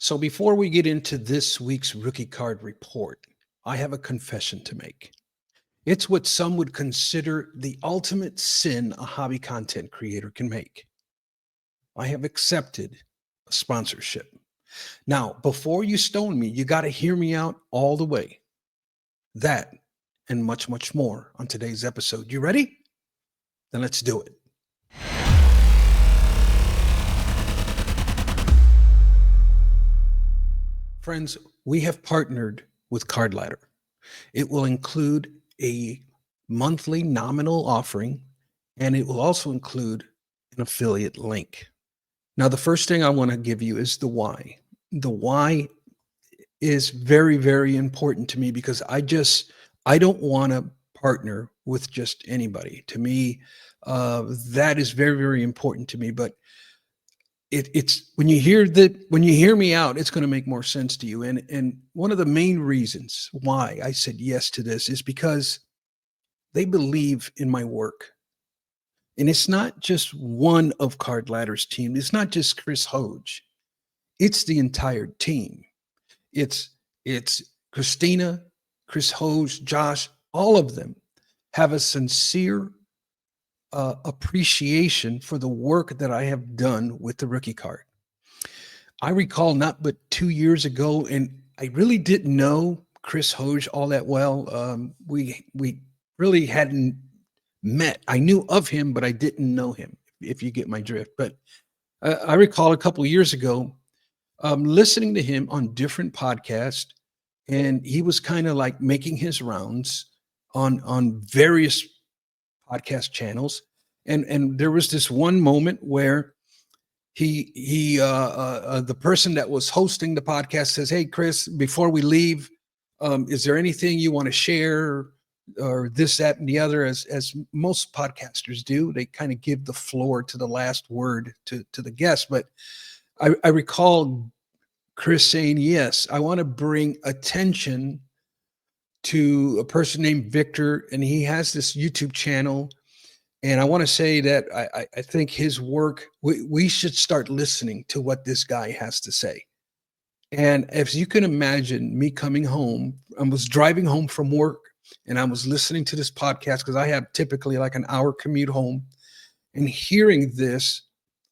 So before we get into this week's rookie card report, I have a confession to make. It's what some would consider the ultimate sin a hobby content creator can make. I have accepted a sponsorship. Now, before you stone me, you got to hear me out all the way. That and much, much more on today's episode. You ready? Then let's do it. Friends, we have partnered with Card Ladder. It will include a monthly nominal offering, and it will also include an affiliate link. Now, the first thing I want to give you is the why. The why is very, very important to me because I don't want to partner with just anybody. To me, that is very, very important to me. But it's when you hear me out, it's going to make more sense to you. And one of the main reasons why I said yes to this is because they believe in my work. And it's not just one of Card Ladder's team. It's not just Chris Hoge. It's the entire team. It's Christina, Chris Hoge, Josh, all of them have a sincere appreciation for the work that I have done with the rookie card. I recall not but 2 years ago, and I really didn't know Chris Hoge all that well. We really hadn't met. I knew of him, but I didn't know him, if you get my drift. But I recall a couple of years ago listening to him on different podcasts, and he was kind of like making his rounds on various podcast channels, and there was this one moment where the person that was hosting the podcast says, "Hey, Chris, before we leave, is there anything you want to share?" Or this, that, and the other, as most podcasters do. They kind of give the floor to the last word to the guest. But I recall Chris saying, yes, I want to bring attention to a person named Victor, and he has this YouTube channel. And I want to say that I think his work, we should start listening to what this guy has to say. And if you can imagine me coming home, I was driving home from work, and I was listening to this podcast because I have typically like an hour commute home, and hearing this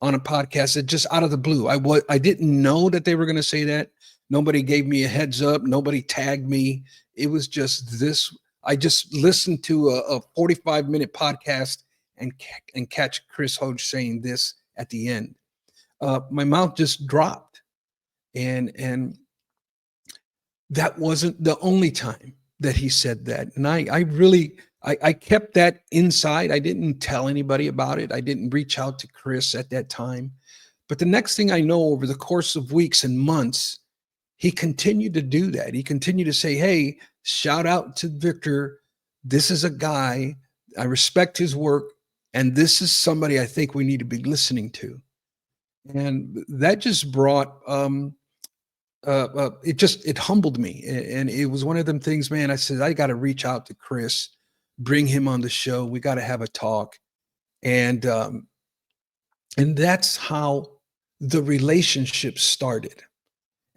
on a podcast that just out of the blue, I didn't know that they were going to say that. Nobody gave me a heads up. Nobody tagged me. It was just this. I just listened to a 45-minute podcast and catch Chris Hoge saying this at the end. My mouth just dropped, and that wasn't the only time that he said that. And I kept that inside. I didn't tell anybody about it. I didn't reach out to Chris at that time. But the next thing I know, over the course of weeks and months, he continued to do that. He continued to say, hey, shout out to Victor. This is a guy, I respect his work, and this is somebody I think we need to be listening to. And that just brought it humbled me, and it was one of them things, man. I said, I got to reach out to Chris, bring him on the show. We got to have a talk. And that's how the relationship started,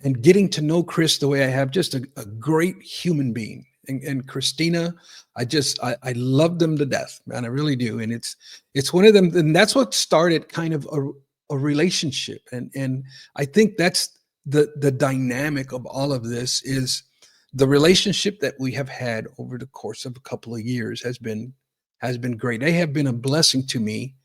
and getting to know Chris the way I have, just a great human being. And Christina, I love them to death, man. I really do. And it's one of them. And that's what started kind of a relationship. And I think that's the dynamic of all of this. Is the relationship that we have had over the course of a couple of years has been great. They have been a blessing to me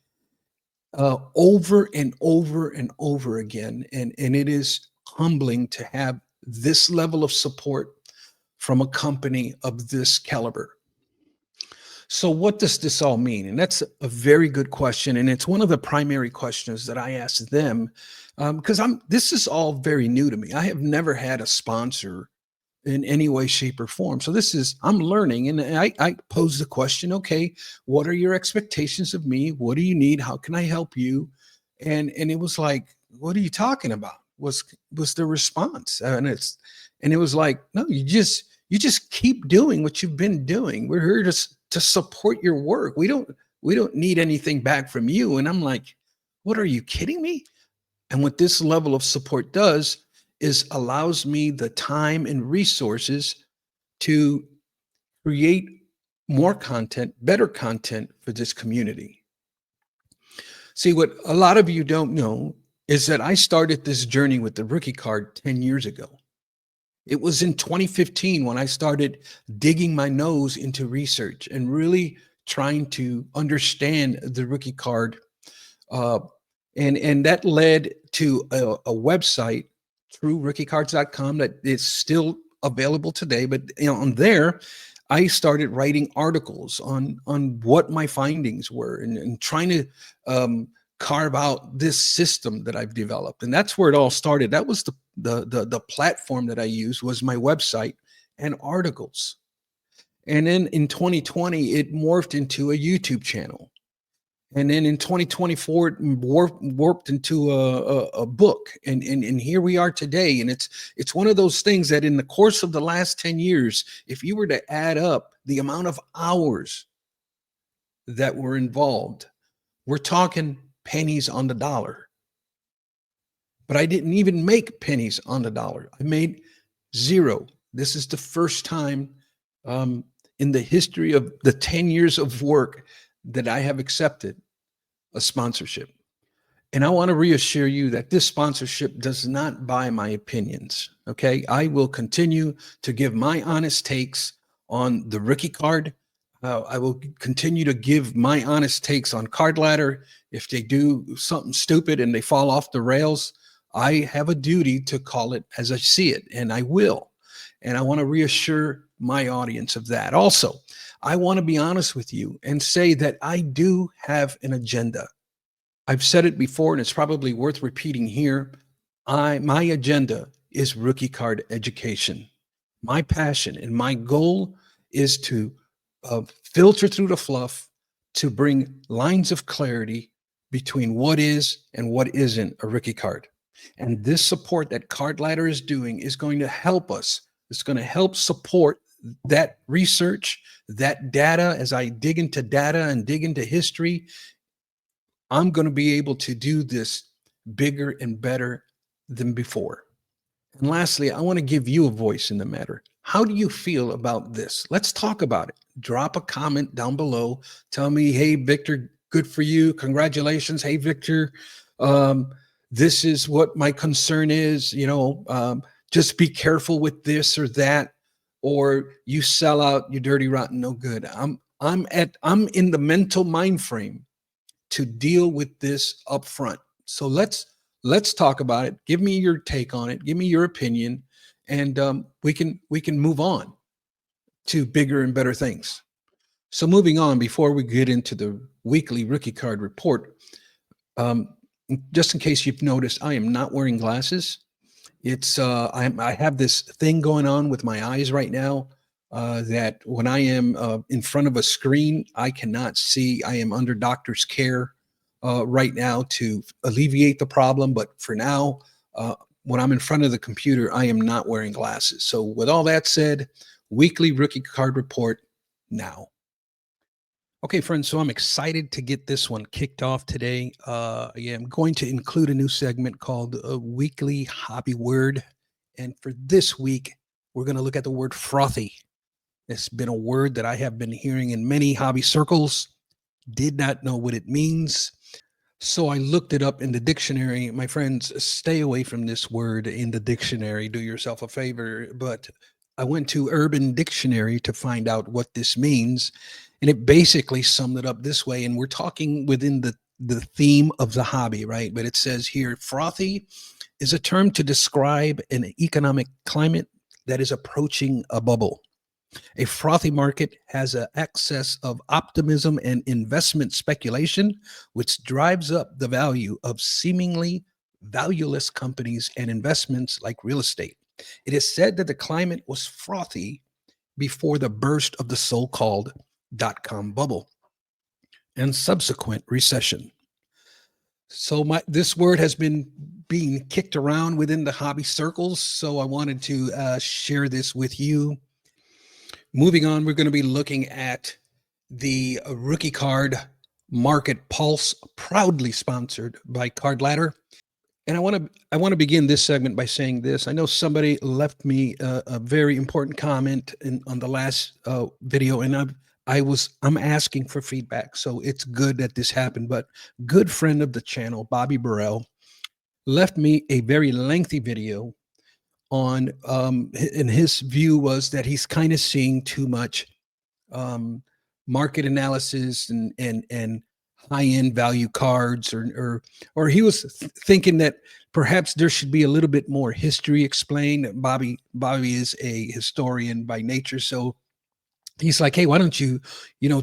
over and over and over again. And it is humbling to have this level of support from a company of this caliber. So what does this all mean? And that's a very good question. And it's one of the primary questions that I ask them, because this is all very new to me. I have never had a sponsor in any way, shape, or form. So I'm learning. And I pose the question, okay, what are your expectations of me? What do you need? How can I help you? And it was like, what are you talking about? Was the response. And it was like, no, you just keep doing what you've been doing. We're here to support your work. We don't need anything back from you. And I'm like, what, are you kidding me? And what this level of support does is allows me the time and resources to create more content, better content for this community. See, what a lot of you don't know is that I started this journey with the rookie card 10 years ago. It was in 2015 when I started digging my nose into research and really trying to understand the rookie card. Uh, and that led to a website, truerookiecards.com, that is still available today. But on there, I started writing articles on what my findings were, and trying to um, carve out this system that I've developed. And that's where it all started. That was the platform that I used, was my website and articles. And then in 2020, it morphed into a YouTube channel. And then in 2024, it warped into a book. And here we are today. And it's one of those things that in the course of the last 10 years, if you were to add up the amount of hours that were involved, we're talking pennies on the dollar. But I didn't even make pennies on the dollar. I made zero. This is the first time in the history of the 10 years of work that I have accepted a sponsorship. And I want to reassure you that this sponsorship does not buy my opinions. Okay. I will continue to give my honest takes on the rookie card. I will continue to give my honest takes on Card Ladder. If they do something stupid and they fall off the rails, I have a duty to call it as I see it, and I will. And I want to reassure my audience of that. Also, I want to be honest with you and say that I do have an agenda. I've said it before, and it's probably worth repeating here. My agenda is rookie card education. My passion and my goal is to filter through the fluff, to bring lines of clarity between what is and what isn't a rookie card. And this support that Card Ladder is doing is going to help us. It's going to help support that research, that data. As I dig into data and dig into history, I'm going to be able to do this bigger and better than before. And lastly, I want to give you a voice in the matter. How do you feel about this? Let's talk about it. Drop a comment down below. Tell me, hey, Victor, good for you. Congratulations. Hey, Victor, this is what my concern is. Just be careful with this or that, or you sell out, you dirty, rotten, no good. I'm in the mental mind frame to deal with this up front. So let's talk about it. Give me your take on it. Give me your opinion, and we can move on to bigger and better things. So moving on, before we get into the weekly rookie card report, just in case you've noticed, I am not wearing glasses. It's I have this thing going on with my eyes right now, that when I am in front of a screen, I cannot see. I am under doctor's care right now to alleviate the problem. But for now, when I'm in front of the computer, I am not wearing glasses. So with all that said, weekly rookie card report now. Okay, friends, so I'm excited to get this one kicked off today. I'm going to include a new segment called a Weekly Hobby Word. And for this week, we're going to look at the word frothy. It's been a word that I have been hearing in many hobby circles, did not know what it means. So I looked it up in the dictionary. My friends, stay away from this word in the dictionary. Do yourself a favor. But I went to Urban Dictionary to find out what this means. And it basically summed it up this way. And we're talking within the theme of the hobby, right? But it says here, frothy is a term to describe an economic climate that is approaching a bubble. A frothy market has an excess of optimism and investment speculation, which drives up the value of seemingly valueless companies and investments like real estate. It is said that the climate was frothy before the burst of the so-called dot-com bubble and subsequent recession. So this word has been being kicked around within the hobby circles, so I wanted to share this with you. Moving on, we're going to be looking at the rookie card market pulse, proudly sponsored by Card Ladder. And I want to begin this segment by saying this. I know somebody left me a very important comment on the last video, and I'm asking for feedback. So it's good that this happened. But good friend of the channel, Bobby Burrell, left me a very lengthy video on, and his view was that he's kind of seeing too much um, market analysis and high end value cards, or he was thinking that perhaps there should be a little bit more history explained. Bobby is a historian by nature, so he's like, hey, why don't you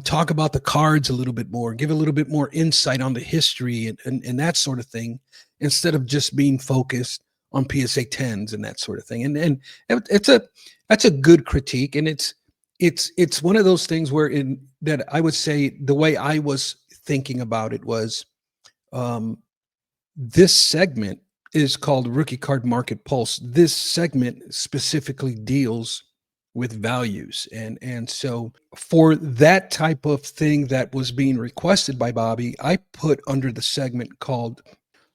talk about the cards a little bit more, give a little bit more insight on the history and that sort of thing, instead of just being focused on PSA 10s and that sort of thing. And it's a that's a good critique, and it's one of those things where in that I would say the way I was thinking about it was, um, this segment is called Rookie Card Market Pulse. This segment specifically deals with values. And so for that type of thing that was being requested by Bobby, I put under the segment called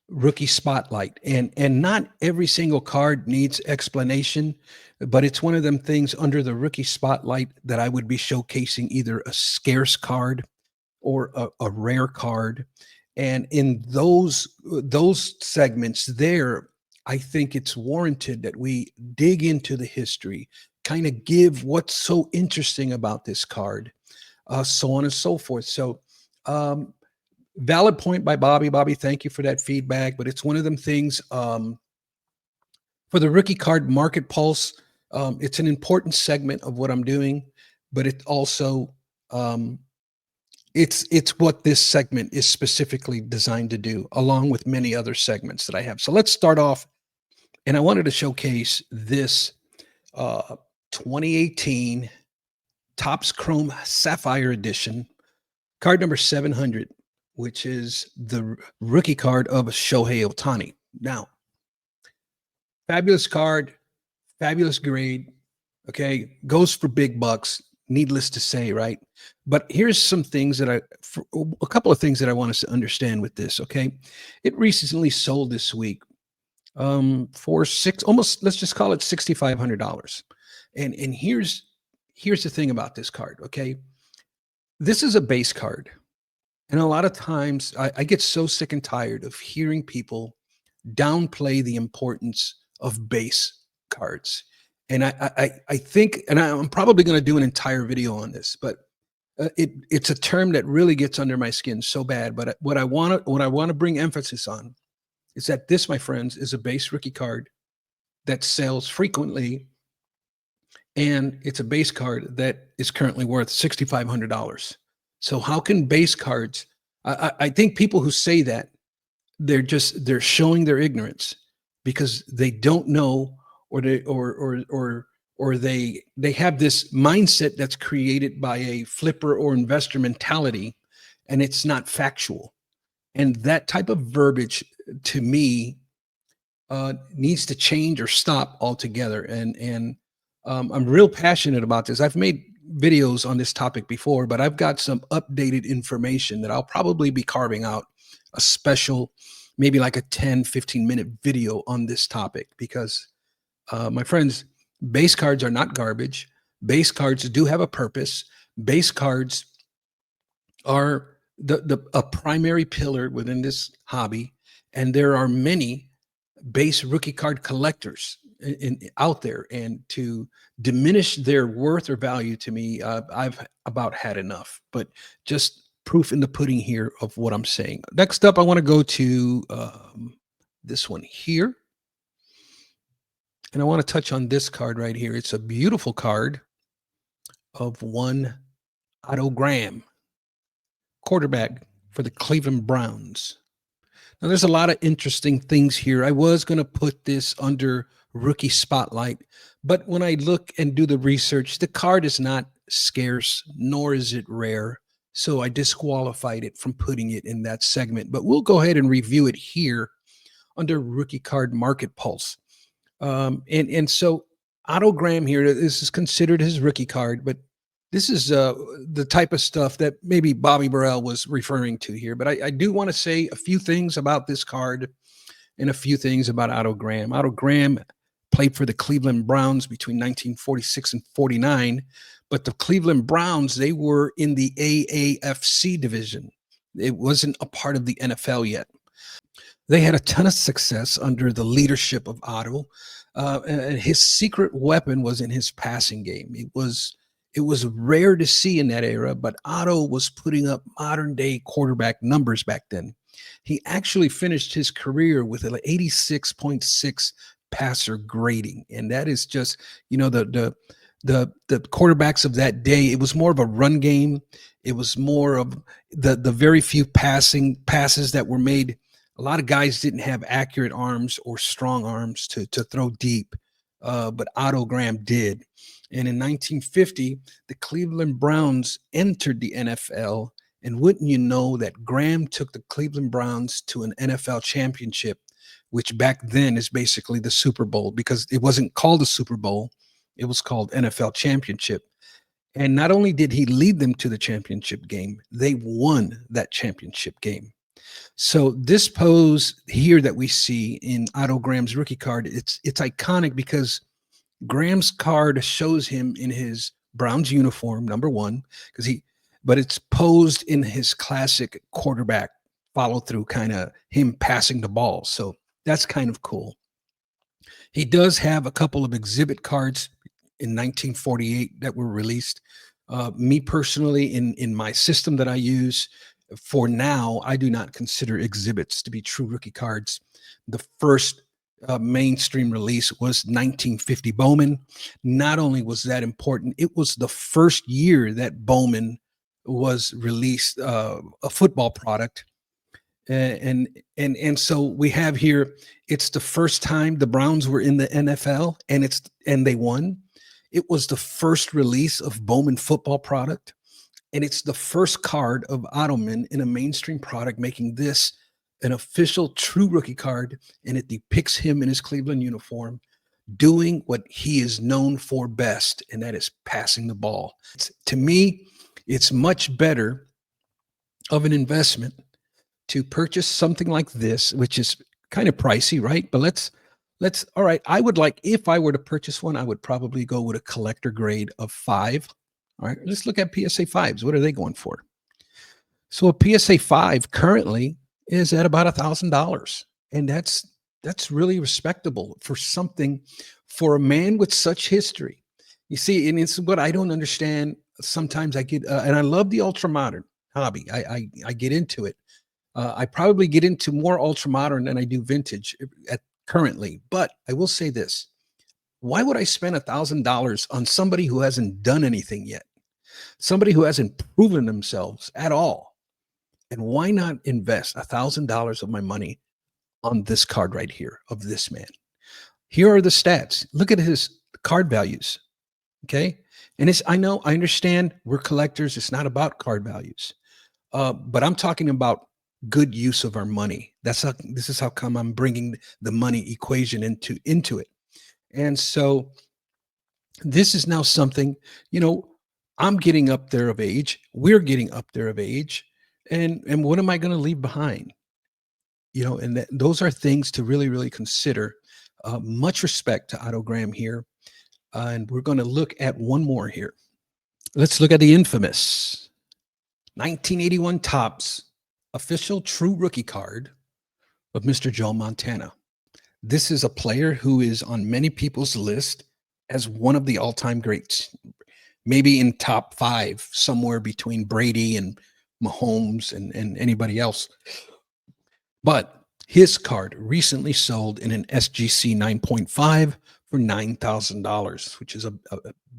Rookie Spotlight. And not every single card needs explanation, but it's one of them things under the Rookie Spotlight that I would be showcasing either a scarce card or a rare card. And in those segments there, I think it's warranted that we dig into the history, kind of give what's so interesting about this card, so on and so forth. So um, valid point by Bobby. Thank you for that feedback. But it's one of them things, for the rookie card market pulse. It's an important segment of what I'm doing, but it also, um, it's what this segment is specifically designed to do, along with many other segments that I have. So let's start off, and I wanted to showcase this uh, 2018 Topps Chrome Sapphire Edition, card number 700, which is the rookie card of Shohei Ohtani. Now, fabulous card, fabulous grade. Okay, goes for big bucks. Needless to say, right? But here's some things a couple of things that I want us to understand with this. Okay, it recently sold this week, for almost, let's just call it $6,500. And here's the thing about this card. Okay, this is a base card, and a lot of times I get so sick and tired of hearing people downplay the importance of base cards. And I think, and I'm probably going to do an entire video on this, but it's a term that really gets under my skin so bad. But what I want to bring emphasis on is that this, my friends, is a base rookie card that sells frequently, and it's a base card that is currently worth $6,500. So how can base cards? I think people who say that, they're showing their ignorance, because they don't know, or they have this mindset that's created by a flipper or investor mentality, and it's not factual. And that type of verbiage, to me, needs to change or stop altogether. And I'm real passionate about this. I've made videos on this topic before, but I've got some updated information that I'll probably be carving out a special, maybe like a 10-15 minute video on this topic, because my friends, base cards are not garbage. Base cards do have a purpose. Base cards are a primary pillar within this hobby, and there are many base rookie card collectors out there, and to diminish their worth or value, to me, I've about had enough. But just proof in the pudding here of what I'm saying. Next up, I want to go to this one here, and I want to touch on this card right here. It's a beautiful card of one Otto Graham, quarterback for the Cleveland Browns. Now, there's a lot of interesting things here. I was going to put this under rookie spotlight, but when I look and do the research, the card is not scarce, nor is it rare. So I disqualified it from putting it in that segment. But we'll go ahead and review it here under Rookie Card Market Pulse. And so Otto Graham here, this is considered his rookie card, but this is the type of stuff that maybe Bobby Burrell was referring to here. But I do want to say a few things about this card, and a few things about Otto Graham. Otto Graham played for the Cleveland Browns between 1946 and 49, but the Cleveland Browns, they were in the AAFC division. It wasn't a part of the NFL yet. They had a ton of success under the leadership of Otto, and his secret weapon was in his passing game. It was rare to see in that era, but Otto was putting up modern day quarterback numbers back then. He actually finished his career with an 86.6 passer grading, and that is just, the quarterbacks of that day. It was more of a run game. It was more of the very few passes that were made. A lot of guys didn't have accurate arms or strong arms to throw deep, but Otto Graham did. And in 1950, the Cleveland Browns entered the NFL. And wouldn't you know that Graham took the Cleveland Browns to an NFL championship, which back then is basically the Super Bowl, because it wasn't called the Super Bowl, it was called NFL Championship. And not only did he lead them to the championship game, they won that championship game. So this pose here that we see in Otto Graham's rookie card, it's iconic because Graham's card shows him in his Browns uniform, number one, but it's posed in his classic quarterback follow through, kind of him passing the ball. So that's kind of cool. He does have a couple of exhibit cards in 1948 that were released. Me personally, in my system that I use for now, I do not consider exhibits to be true rookie cards. The first mainstream release was 1950 Bowman. Not only was that important, it was the first year that Bowman was released, a football product. And so we have here, it's the first time the Browns were in the NFL, and they won. It was the first release of Bowman football product, and it's the first card of Ottoman in a mainstream product, making this an official true rookie card, and it depicts him in his Cleveland uniform doing what he is known for best, and that is passing the ball. To me, it's much better of an investment to purchase something like this, which is kind of pricey, right? But all right. If I were to purchase one, I would probably go with a collector grade of 5. All right. Let's look at PSA 5s. What are they going for? So a PSA 5 currently is at about $1,000. And that's really respectable for a man with such history. You see, and it's what I don't understand. Sometimes I get, and I love the ultra modern hobby. I get into it. I probably get into more ultra modern than I do vintage currently. But I will say this: why would I spend $1,000 on somebody who hasn't done anything yet, somebody who hasn't proven themselves at all? And why not invest $1,000 of my money on this card right here of this man? Here are the stats. Look at his card values. Okay, and I understand we're collectors. It's not about card values, but I'm talking about good use of our money. This is how come I'm bringing the money equation into it. And so this is now something, I'm getting up there of age. We're getting up there of age. And what am I going to leave behind? And those are things to really, really consider. Much respect to Otto Graham here. And we're going to look at one more here. Let's look at the infamous 1981 Topps official true rookie card of Mr. Joe Montana. This is a player who is on many people's list as one of the all-time greats, maybe in top 5, somewhere between Brady and Mahomes and anybody else. But his card recently sold in an SGC 9.5 for $9,000, which is a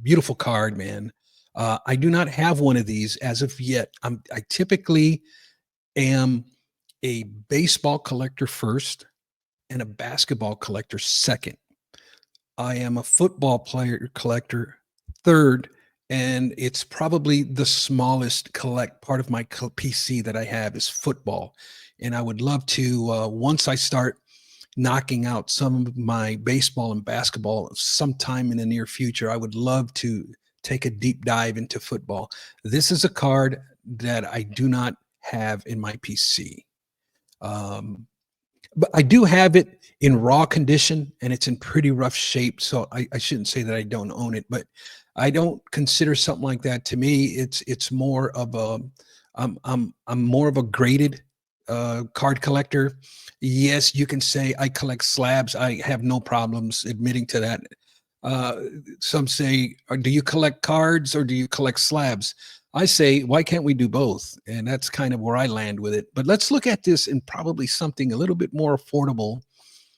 beautiful card, man. I do not have one of these as of yet. I typically am a baseball collector first and a basketball collector second. I am a football player collector third, and it's probably the smallest part of my PC that I have is football. And I would love to, once I start knocking out some of my baseball and basketball sometime in the near future, I would love to take a deep dive into football. This is a card that I do not have in my PC. But I do have it in raw condition and it's in pretty rough shape. So I shouldn't say that I don't own it, but I don't consider something like that. To me, it's more of a I'm more of a graded card collector. Yes, you can say I collect slabs. I have no problems admitting to that. Uh, some say, do you collect cards or do you collect slabs? I say, why can't we do both? And that's kind of where I land with it. But let's look at this in probably something a little bit more affordable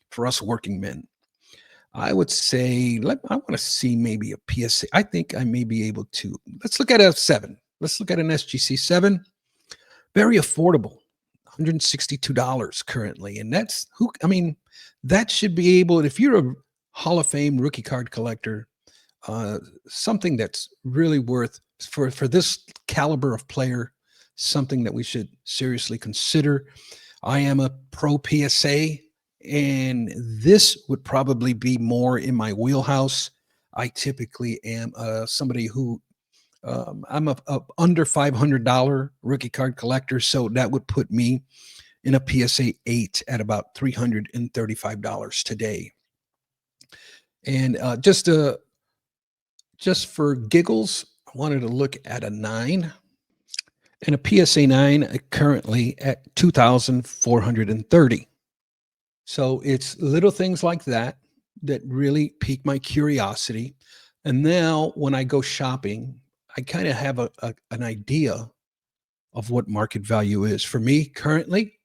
for us working men. I would say, I want to see maybe a PSA. I think I may be able to. Let's look at a seven. Let's look at an SGC seven. Very affordable, $162 currently. And that's who, I mean, that should be able, if you're a Hall of Fame rookie card collector, uh, something that's really worth for this caliber of player, something that we should seriously consider. I am a pro PSA, and this would probably be more in my wheelhouse. I typically am somebody who I'm a under $500 rookie card collector, so that would put me in a PSA 8 at about $335 today. And just for giggles, I wanted to look at a 9, and a PSA 9 currently at 2,430. So it's little things like that that really pique my curiosity. And now when I go shopping, I kind of have an idea of what market value is. For me currently,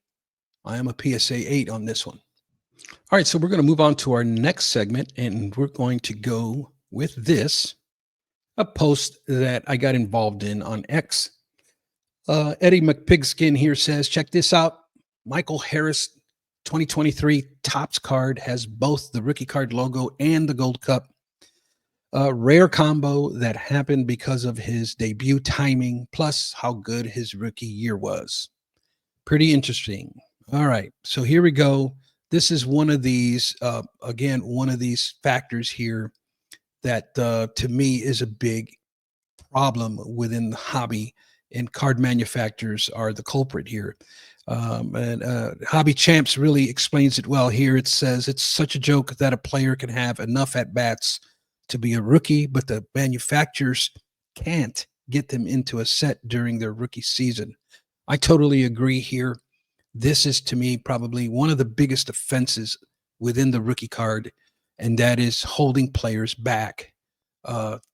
I am a PSA 8 on this one. All right, so we're going to move on to our next segment, and we're going to go with this, a post that I got involved in on X. Eddie McPigskin here says, check this out. Michael Harris 2023 Topps card has both the rookie card logo and the Gold Cup. A rare combo that happened because of his debut timing, plus how good his rookie year was. Pretty interesting. All right, so here we go. This is one of these, again, one of these factors here that to me is a big problem within the hobby, and card manufacturers are the culprit here. And Hobby Champs really explains it well here. It says it's such a joke that a player can have enough at bats to be a rookie, but the manufacturers can't get them into a set during their rookie season. I totally agree here. This is to me probably one of the biggest offenses within the rookie card, and that is holding players back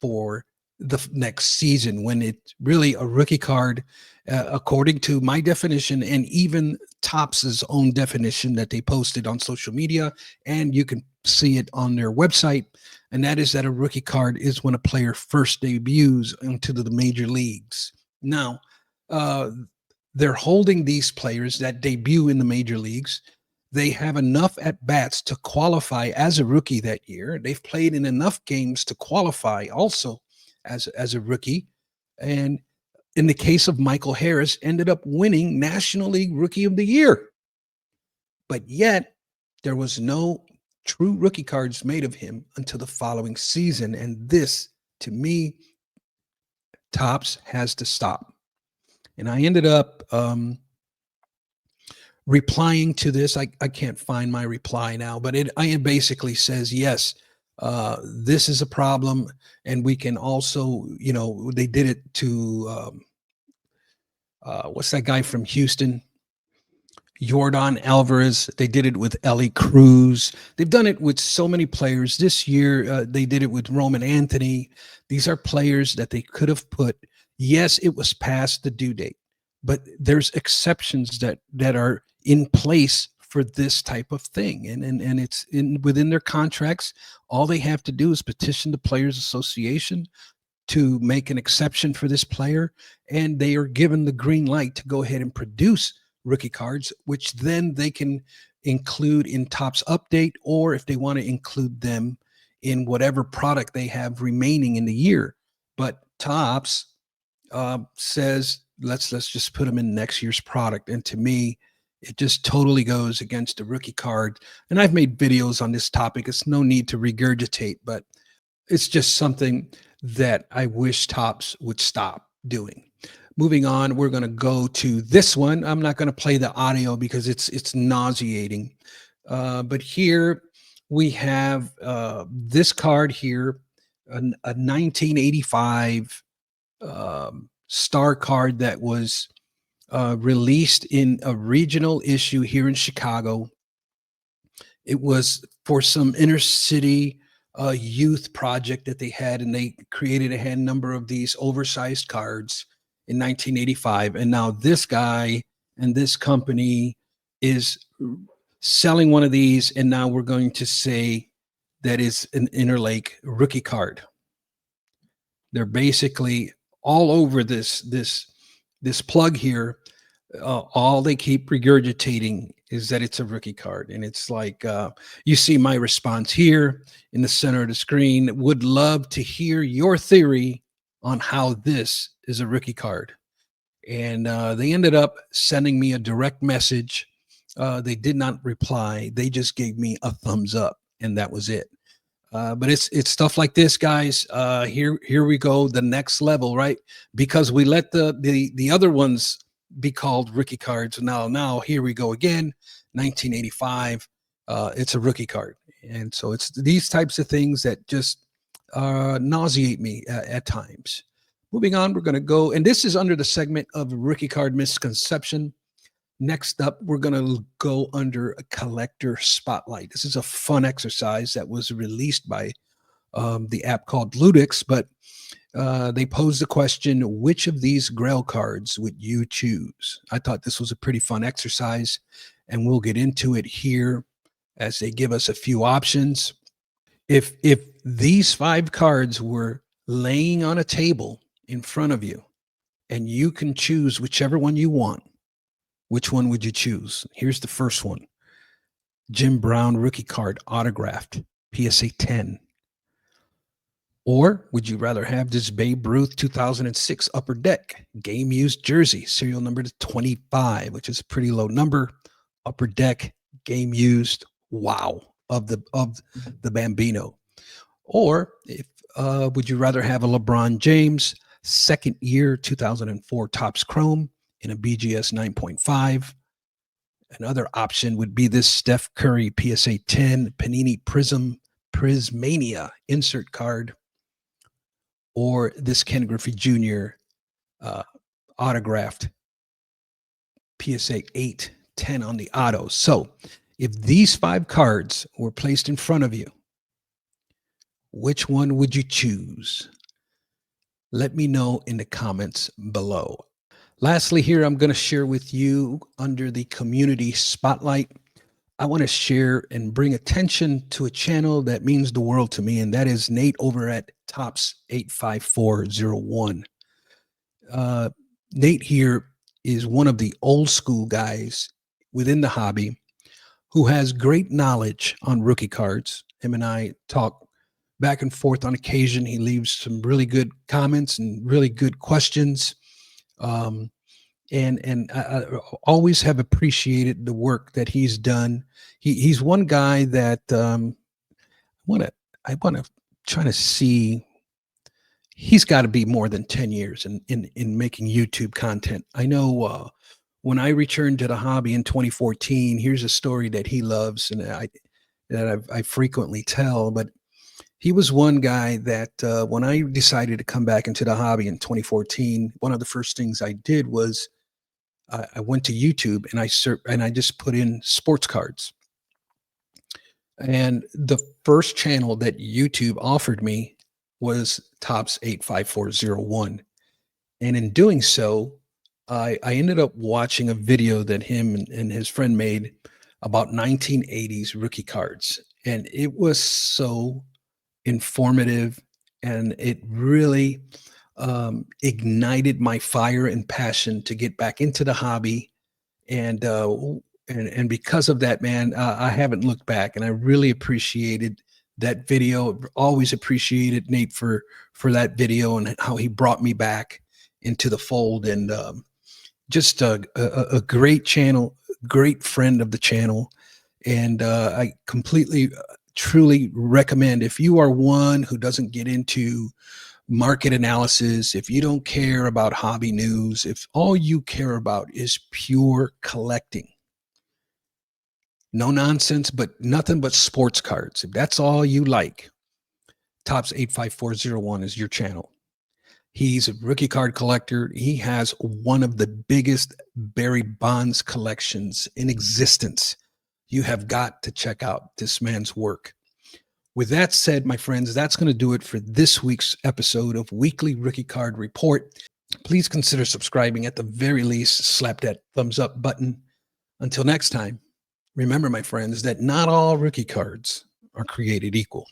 for the next season when it's really a rookie card, according to my definition and even Topps's own definition that they posted on social media, and you can see it on their website. And that is that a rookie card is when a player first debuts into the major leagues. Now, uh, they're holding these players that debut in the major leagues. They have enough at bats to qualify as a rookie that year. They've played in enough games to qualify also as a rookie. And in the case of Michael Harris, ended up winning National League Rookie of the Year. But yet, there was no true rookie cards made of him until the following season. And this, to me, Topps has to stop. And I ended up replying to this. I can't find my reply now, but I basically says, yes, this is a problem. And we can also, they did it to, what's that guy from Houston? Jordan Alvarez. They did it with Ellie Cruz. They've done it with so many players. This year, they did it with Roman Anthony. These are players that they could have put. Yes, it was past the due date, but there's exceptions that are in place for this type of thing, and it's within their contracts. All they have to do is petition the Players Association to make an exception for this player, and they are given the green light to go ahead and produce rookie cards, which then they can include in Topps update, or if they want to include them in whatever product they have remaining in the year. But Topps says let's just put them in next year's product, and to me, it just totally goes against the rookie card. And I've made videos on this topic. It's no need to regurgitate, but it's just something that I wish Topps would stop doing. Moving on, we're going to go to this one. I'm not going to play the audio because it's nauseating. But here we have this card here, a 1985 star card that was released in a regional issue here in Chicago. It was for some inner city youth project that they had, and they created a hand number of these oversized cards in 1985. And now this guy and this company is selling one of these, and now we're going to say that is an Interlake rookie card. They're basically all over this plug here. All they keep regurgitating is that it's a rookie card. And it's like, you see my response here in the center of the screen. Would love to hear your theory on how this is a rookie card. And they ended up sending me a direct message. They did not reply. They just gave me a thumbs up, and that was it. But it's stuff like this, guys. Here we go, the next level, right? Because we let the other ones be called rookie cards. Now here we go again, 1985. It's a rookie card, and so it's these types of things that just nauseate me at times. Moving on, we're going to go, and this is under the segment of rookie card misconception. Next up, we're going to go under a collector spotlight. This is a fun exercise that was released by the app called Ludix, but they posed the question, which of these Grail cards would you choose? I thought this was a pretty fun exercise, and we'll get into it here as they give us a few options. If these 5 cards were laying on a table in front of you, and you can choose whichever one you want, which one would you choose? Here's the first one. Jim Brown rookie card, autographed, PSA 10. Or would you rather have this Babe Ruth 2006 Upper Deck game used jersey, serial number to 25, which is a pretty low number. Upper Deck game used, wow, of the Bambino. Or if would you rather have a LeBron James second year 2004 Topps Chrome in a BGS 9.5? Another option would be this Steph Curry PSA 10 Panini Prismania insert card, or this Ken Griffey Jr. Autographed PSA 8/10 on the auto. So if these 5 cards were placed in front of you, which one would you choose? Let me know in the comments below. Lastly, here I'm going to share with you under the community spotlight. I want to share and bring attention to a channel that means the world to me, and that is Nate over at Topps 85401. Nate here is one of the old school guys within the hobby who has great knowledge on rookie cards. Him and I talk back and forth on occasion. He leaves some really good comments and really good questions. And I always have appreciated the work that he's done. He's one guy that I want to try to see. He's got to be more than 10 years in making YouTube content. I know when I returned to the hobby in 2014, here's a story that he loves and I frequently tell, but he was one guy that when I decided to come back into the hobby in 2014, one of the first things I did was I went to YouTube and I just put in sports cards. And the first channel that YouTube offered me was Topps 85401. And in doing so, I ended up watching a video that him and his friend made about 1980s rookie cards. And it was so informative, and it really ignited my fire and passion to get back into the hobby. And because of that, man, I haven't looked back, and I really appreciated that video. Always appreciated Nate for that video and how he brought me back into the fold. And just a great channel, great friend of the channel. And I completely, truly recommend, if you are one who doesn't get into market analysis, if you don't care about hobby news, if all you care about is pure collecting, no nonsense, but nothing but sports cards, if that's all you like, Tops 85401 is your channel. He's a rookie card collector. He has one of the biggest Barry Bonds collections in existence. You have got to check out this man's work. With that said, my friends, that's going to do it for this week's episode of Weekly Rookie Card Report. Please consider subscribing. At the very least, slap that thumbs up button. Until next time, remember, my friends, that not all rookie cards are created equal.